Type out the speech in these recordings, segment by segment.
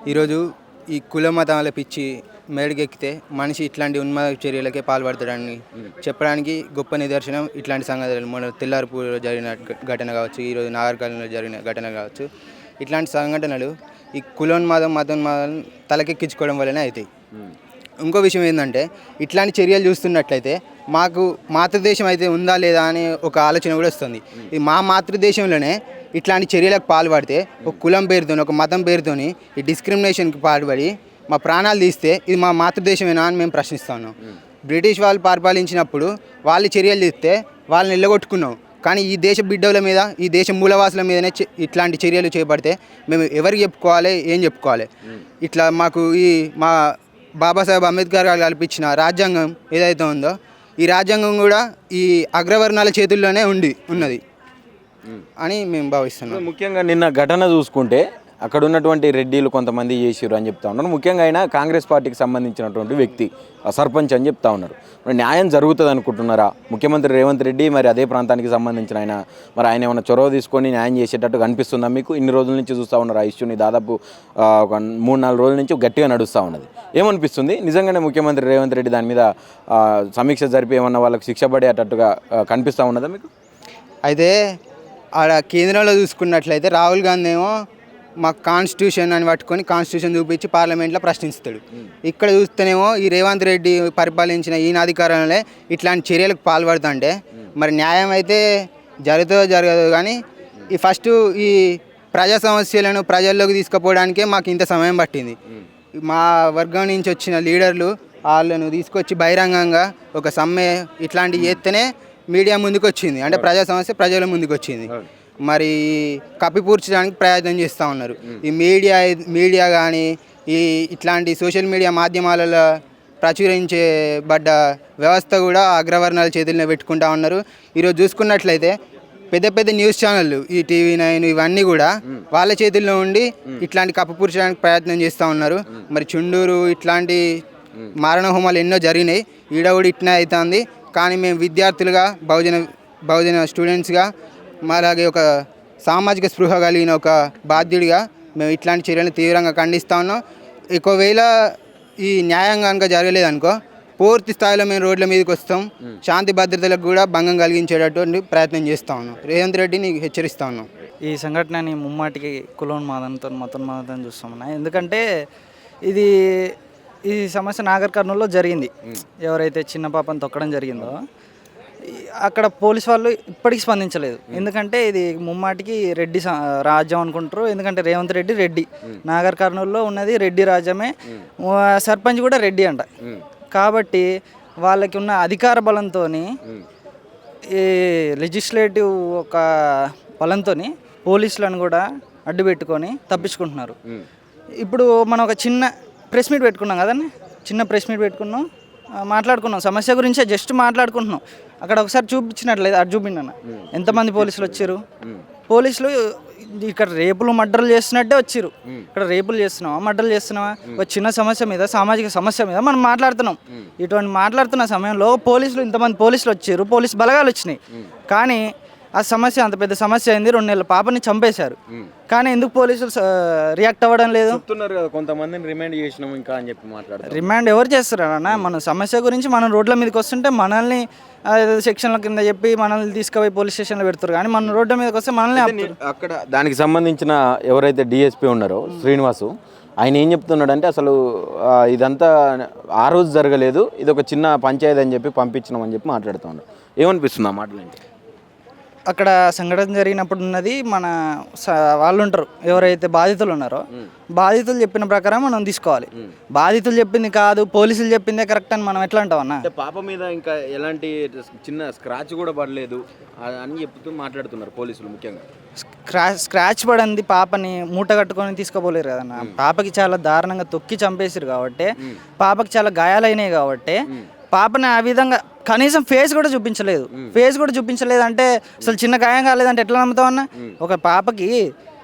ఈరోజు ఈ కుల మతాల పిచ్చి మేడకెక్కితే మనిషి ఇట్లాంటి ఉన్మాద చర్యలకే పాల్పడతాడని చెప్పడానికి గొప్ప నిదర్శనం ఇట్లాంటి సంఘటనలు. మన తెల్లారిపూర్లో జరిగిన ఘటన కావచ్చు, ఈరోజు నాగర్కర్నూలులో జరిగిన ఘటన కావచ్చు. ఇట్లాంటి సంఘటనలు ఈ కులోన్మాదం మతోన్మాదం తలకెక్కించుకోవడం వల్లనే అవుతాయి. ఇంకో విషయం ఏంటంటే, ఇట్లాంటి చర్యలు చూస్తున్నట్లయితే మాకు మాతృదేశం అయితే ఉందా లేదా అనే ఒక ఆలోచన కూడా వస్తుంది. ఇది మా మాతృదేశంలోనే ఇట్లాంటి చర్యలకు పాల్పడితే ఒక కులం పేరుతో ఒక మతం పేరుతో ఈ డిస్క్రిమినేషన్కి పాల్పడి మా ప్రాణాలు తీస్తే ఇది మా మాతృదేశమేనా అని మేము ప్రశ్నిస్తా ఉన్నాం. బ్రిటిష్ వాళ్ళు పరిపాలించినప్పుడు వాళ్ళు చర్యలు తీస్తే వాళ్ళని నిలగొట్టుకున్నాం. కానీ ఈ దేశ బిడ్డల మీద, ఈ దేశ మూలవాసుల మీదనే ఇట్లాంటి చర్యలు చేపడితే మేము ఎవరికి చెప్పుకోవాలి, ఏం చెప్పుకోవాలి? ఇట్లా మాకు ఈ మా బాబాసాహెబ్ అంబేద్కర్ గారు కల్పించిన రాజ్యాంగం ఏదైతే ఉందో, ఈ రాజ్యాంగం కూడా ఈ అగ్రవర్ణాల చేతుల్లోనే ఉన్నది అని మేము భావిస్తున్నాం. ముఖ్యంగా నిన్న ఘటన చూసుకుంటే అక్కడ ఉన్నటువంటి రెడ్డిలు కొంతమంది చేసిరు అని చెప్తా ఉన్నారు. ముఖ్యంగా ఆయన కాంగ్రెస్ పార్టీకి సంబంధించినటువంటి వ్యక్తి, సర్పంచ్ అని చెప్తా ఉన్నారు. మరి న్యాయం జరుగుతుంది అనుకుంటున్నారా? ముఖ్యమంత్రి రేవంత్ రెడ్డి మరి అదే ప్రాంతానికి సంబంధించిన ఆయన ఏమైనా చొరవ తీసుకొని న్యాయం చేసేటట్టు కనిపిస్తుందా మీకు? ఇన్ని రోజుల నుంచి చూస్తూ ఉన్నారు ఆ ఇష్యూని, దాదాపు ఒక 3-4 రోజుల నుంచి గట్టిగా నడుస్తూ ఉన్నది. ఏమనిపిస్తుంది? నిజంగానే ముఖ్యమంత్రి రేవంత్ రెడ్డి దాని మీద సమీక్ష జరిపి ఏమన్నా వాళ్ళకి శిక్ష పడేటట్టుగా కనిపిస్తూ ఉన్నదా మీకు? అయితే ఆడ కేంద్రంలో చూసుకున్నట్లయితే రాహుల్ గాంధీ ఏమో మా కాన్స్టిట్యూషన్ అని పట్టుకొని కాన్స్టిట్యూషన్ చూపించి పార్లమెంట్లో ప్రశ్నిస్తాడు. ఇక్కడ చూస్తేనేమో ఈ రేవంత్ రెడ్డి పరిపాలించిన ఈయన అధికారంలో ఇట్లాంటి చర్యలకు పాల్పడుతుంటే మరి న్యాయం అయితే జరగదు. కానీ ఈ ఫస్ట్ ఈ ప్రజా సమస్యలను ప్రజల్లోకి తీసుకుపోవడానికే మాకు ఇంత సమయం పట్టింది. మా వర్గం నుంచి వచ్చిన లీడర్లు వాళ్ళను తీసుకొచ్చి బహిరంగంగా ఒక సమ్మె ఇట్లాంటివి చేస్తేనే మీడియా ముందుకు వచ్చింది. అంటే ప్రజా సమస్య ప్రజల ముందుకు వచ్చింది. మరి కప్పిపూడ్చడానికి ప్రయత్నం చేస్తూ ఉన్నారు. ఈ మీడియా కానీ ఈ ఇట్లాంటి సోషల్ మీడియా మాధ్యమాలలో ప్రచురించబడ్డ వ్యవస్థ కూడా అగ్రవర్ణాల చేతుల్లో పెట్టుకుంటా ఉన్నారు. ఈరోజు చూసుకున్నట్లయితే పెద్ద పెద్ద న్యూస్ ఛానళ్ళు, ఈ TV9 ఇవన్నీ కూడా వాళ్ళ చేతుల్లో ఉండి ఇట్లాంటి కప్పిపూడ్చడానికి ప్రయత్నం చేస్తూ ఉన్నారు. మరి చుండూరు ఇట్లాంటి మారణ హోమాలు ఎన్నో జరిగినాయి, ఈడ కూడా ఇట్నే అవుతుంది. కానీ మేము విద్యార్థులుగా, బహుజన స్టూడెంట్స్గా, అలాగే ఒక సామాజిక స్పృహ కలిగిన ఒక బాధ్యుడిగా మేము ఇట్లాంటి చర్యలను తీవ్రంగా ఖండిస్తూ ఉన్నాం. ఒకవేళ ఈ న్యాయం కనుక జరగలేదనుకో పూర్తి స్థాయిలో మేము రోడ్ల మీదకి వస్తాం. శాంతి భద్రతలకు కూడా భంగం కలిగించేటటువంటి ప్రయత్నం చేస్తూ ఉన్నాం. రేవంత్ రెడ్డిని హెచ్చరిస్తూ ఉన్నాం. ఈ సంఘటనని ముమ్మాటికి కులోన్మాదంతో మతోన్మాదంతో చూస్తామన్నా. ఎందుకంటే ఈ సమస్య నాగర్ కర్నూలులో జరిగింది. ఎవరైతే చిన్న పాపను తొక్కడం జరిగిందో అక్కడ పోలీస్ వాళ్ళు ఇప్పటికీ స్పందించలేదు. ఎందుకంటే ఇది ముమ్మాటికి రెడ్డి రాజ్యం అనుకుంటారు. ఎందుకంటే రేవంత్ రెడ్డి నాగర్ కర్నూలులో ఉన్నది రెడ్డి రాజ్యమే, సర్పంచ్ కూడా రెడ్డి అంట. కాబట్టి వాళ్ళకి ఉన్న అధికార బలంతో, ఈ లెజిస్లేటివ్ ఒక బలంతో పోలీసులను కూడా అడ్డు పెట్టుకొని తప్పించుకుంటున్నారు. ఇప్పుడు మనం ఒక చిన్న ప్రెస్ మీట్ పెట్టుకున్నాం కదండి, చిన్న ప్రెస్ మీట్ పెట్టుకున్నాం, మాట్లాడుకున్నాం, సమస్య గురించే జస్ట్ మాట్లాడుకుంటున్నాం. అక్కడ ఒకసారి చూపించినట్లేదు, అటు చూపిండన్న ఎంతమంది పోలీసులు వచ్చారు. పోలీసులు ఇక్కడ రేపులు మర్డర్లు చేస్తున్నట్టే వచ్చారు. ఇక్కడ రేపులు చేస్తున్నావా, మర్డర్లు చేస్తున్నావా? ఒక చిన్న సమస్య మీద, సామాజిక సమస్య మీద మనం మాట్లాడుతున్నాం. ఇటువంటి మాట్లాడుతున్న సమయంలో ఇంతమంది పోలీసులు వచ్చారు, పోలీసు బలగాలు వచ్చినాయి. కానీ ఆ సమస్య అంత పెద్ద సమస్య అయింది. 2 నెలల పాపని చంపేశారు. కానీ ఎందుకు పోలీసులు రియాక్ట్ అవ్వడం లేదు? చెప్తున్నారు కదా, కొంతమందిని రిమాండ్ చేసినాం ఇంకా అని చెప్పి మాట్లాడుతున్నారు. రిమాండ్ ఎవరు చేస్తారు అన్న? మన సమస్య గురించి మనం రోడ్ల మీదకి వస్తుంటే మనల్ని సెక్షన్ల కింద చెప్పి మనల్ని తీసుకుపోయి పోలీస్ స్టేషన్లో పెడతారు. కానీ మన రోడ్ల మీదకి వస్తే మనల్ని అక్కడ దానికి సంబంధించిన ఎవరైతే DSP ఉన్నారో శ్రీనివాసు, ఆయన ఏం చెప్తున్నాడు అంటే అసలు ఇదంతా ఆ రోజు జరగలేదు, ఇది ఒక చిన్న పంచాయతీ అని చెప్పి పంపించినాం అని చెప్పి మాట్లాడుతున్నాడు. ఏమనిపిస్తుంది ఆ మాటలు? అక్కడ సంఘటన జరిగినప్పుడు ఉన్నది మన వాళ్ళు ఉంటారు, ఎవరైతే బాధితులు ఉన్నారో బాధితులు చెప్పిన ప్రకారం మనం తీసుకోవాలి. బాధితులు చెప్పింది కాదు, పోలీసులు చెప్పిందే కరెక్ట్ అని మనం ఎట్లా అంటాం అన్న? పాప మీద ఇంకా ఎలాంటి చిన్న స్క్రాచ్ కూడా పడలేదు అని చెప్తూ మాట్లాడుతున్నారు పోలీసులు. ముఖ్యంగా స్క్రాచ్ పడింది, పాపని మూట కట్టుకొని తీసుకోపోలేరు కదన్న. పాపకి చాలా దారుణంగా తొక్కి చంపేసారు కాబట్టి, పాపకి చాలా గాయాలైనాయి కాబట్టి పాపని ఆ విధంగా కనీసం ఫేస్ కూడా చూపించలేదు అంటే అసలు చిన్న గాయం కాలేదంటే ఎట్లా నమ్ముతావు అన్న? ఒక పాపకి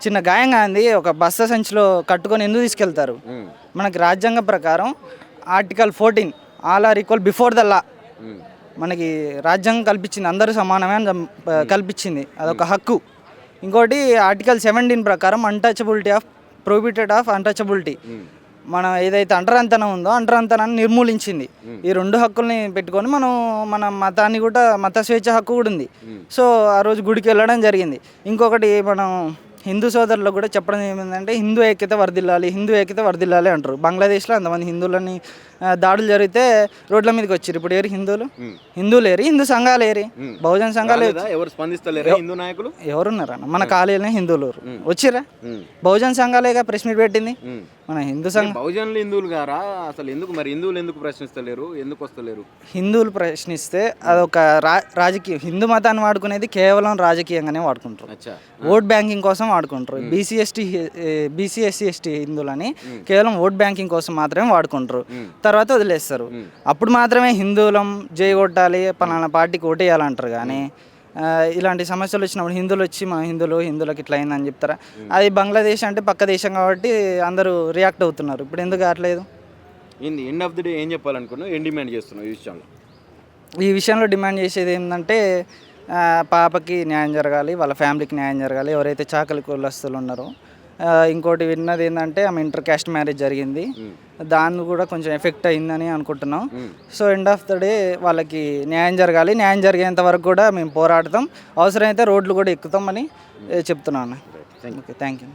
చిన్న గాయం కాంది ఒక బస్తా సంచిలో కట్టుకొని ఎందుకు తీసుకెళ్తారు? మనకి రాజ్యాంగం ప్రకారం article 14 all are equal before the law మనకి రాజ్యాంగం కల్పించింది, అందరూ సమానమే అని కల్పించింది, అదొక హక్కు. ఇంకోటి ఆర్టికల్ 17 ప్రకారం untouchability of prohibited of untouchability. మనం ఏదైతే అంటరాంతనం ఉందో అంటరాంతనాన్ని నిర్మూలించింది. ఈ 2 హక్కుల్ని పెట్టుకొని మనం మన మతాన్ని కూడా మత స్వేచ్ఛ హక్కు కూడా ఉంది. సో ఆ రోజు గుడికి వెళ్ళడం జరిగింది. ఇంకొకటి మనం హిందూ సోదరులకు కూడా చెప్పడం ఏమిందంటే హిందూ ఐక్యత వర్ధిల్లాలి అంటారు. బంగ్లాదేశ్లో అంతమంది హిందువులని దాడులు జరిగితే రోడ్ల మీదకి వచ్చారు. ఇప్పుడు ఏరి హిందువులు ఏరి హిందూ సంఘాలు ఏరి బహుజన సంఘాలు ఎవరు స్పందిస్తలేరు హిందూ నాయకులు ఎవరున్నారన్న మన కాలేజీలో హిందువులు వచ్చిర్రా? బహుజన సంఘాలేగా ప్రెస్ మీట్ పెట్టింది. మన హిందూ సంఘం బహుజనులు హిందువులు గారా అసలు ఎందుకు మరి హిందువులు ఎందుకు ప్రశ్నిస్తలేరు ఎందుకు వస్తలేరు? హిందువులు ప్రశ్నిస్తే అదొక రాజకీయం. హిందూ మతాన్ని వాడుకునేది కేవలం రాజకీయంగానే వాడుకుంటారు. ఓట్ బ్యాంకింగ్ కోసం వాడుకుంటారు. బీసీ ఎస్సీ ఎస్టీ హిందువులని కేవలం ఓట్ బ్యాంకింగ్ కోసం మాత్రమే వాడుకుంటారు. తర్వాత వదిలేస్తారు. అప్పుడు మాత్రమే హిందువులం జై కొట్టాలి పలానా పార్టీకి ఓటేయాలంటారు. కానీ ఇలాంటి సమస్యలు వచ్చినప్పుడు హిందువులు వచ్చి మా హిందువులకు ఇట్లా అయిందని చెప్తారా? అది బంగ్లాదేశ్ అంటే పక్క దేశం కాబట్టి అందరూ రియాక్ట్ అవుతున్నారు. ఇప్పుడు ఎందుకు కావట్లేదు? ఎండ్ ఆఫ్ ది డే ఏం చెప్పాలనుకున్నావు, ఏం డిమాండ్ చేస్తున్నావు ఈ విషయంలో డిమాండ్ చేసేది ఏంటంటే పాపకి న్యాయం జరగాలి, వాళ్ళ ఫ్యామిలీకి న్యాయం జరగాలి, ఎవరైతే చాకలి కులస్తులు ఉన్నారో. ఇంకోటి విన్నది ఏంటంటే ఆమె ఇంటర్ క్యాస్ట్ మ్యారేజ్ జరిగింది, దాన్ని కూడా కొంచెం ఎఫెక్ట్ అయిందని అనుకుంటున్నాం. So end of the day వాళ్ళకి న్యాయం జరగాలి. న్యాయం జరిగేంత వరకు కూడా మేము పోరాడతాం, అవసరమైతే రోడ్లు కూడా ఎక్కుతామని చెప్తున్నాను. Okay, thank you.